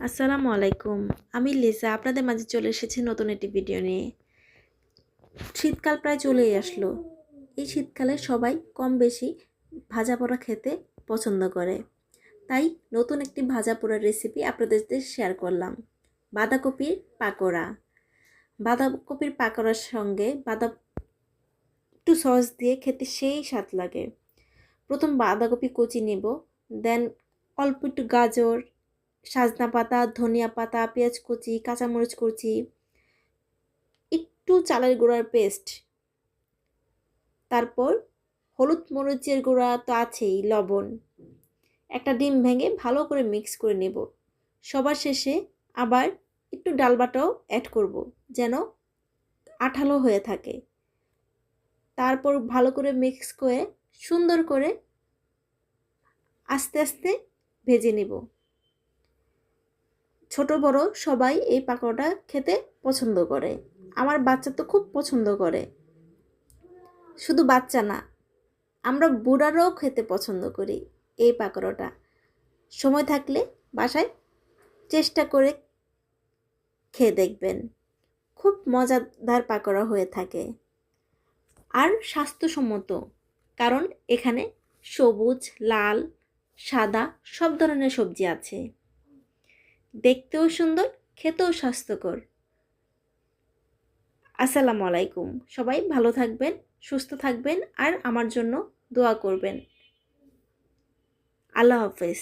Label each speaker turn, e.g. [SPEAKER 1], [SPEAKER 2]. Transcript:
[SPEAKER 1] আসসালামু আলাইকুম। আমি লিসা আপনাদের মাঝে চলে এসেছি নতুন একটি ভিডিও নিয়ে। শীতকাল প্রায় চলেই আসলো। এই শীতকালে সবাই কম বেশি ভাজা পোড়া খেতে পছন্দ করে। তাই নতুন একটি ভাজা পোড়ার রেসিপি আপনাদের সাথে শেয়ার করলাম। বাঁধাকপির পাকোড়া। বাঁধাকপির পাকোড়ার সঙ্গে একটু সস দিয়ে খেতে সেই স্বাদ লাগে। প্রথম বাঁধাকপি কুচি নেব, দেন অল্প একটু গাজর, সজনা পাতা, ধনিয়া পাতা, পেঁয়াজ কুচি, কাঁচামরিচ কুচি, একটু চালের গুঁড়ার পেস্ট, তারপর হলুদ মরিচের গুঁড়া তো আছেই, লবণ, একটা ডিম ভেঙে ভালো করে মিক্স করে নেব। সবার শেষে আবার একটু ডাল বাটাও অ্যাড করব যেন আঠালো হয়ে থাকে। তারপর ভালো করে মিক্স করে সুন্দর করে আস্তে আস্তে ভেজে নেব। ছোট বড় সবাই এই পাকোড়াটা খেতে পছন্দ করে। আমার বাচ্চা তো খুব পছন্দ করে। শুধু বাচ্চা না, আমরা বুড়ারাও খেতে পছন্দ করি এই পাকোড়াটা। সময় থাকলে বাসায় চেষ্টা করে খেয়ে দেখবেন। খুব মজাদার পাকোড়া হয়ে থাকে আর স্বাস্থ্যসম্মত, কারণ এখানে সবুজ, লাল, সাদা সব ধরনের সবজি আছে। দেখতেও সুন্দর, খেতেও স্বাস্থ্যকর। আসসালামু আলাইকুম। সবাই ভালো থাকবেন, সুস্থ থাকবেন আর আমার জন্য দোয়া করবেন। আল্লাহ হাফেজ।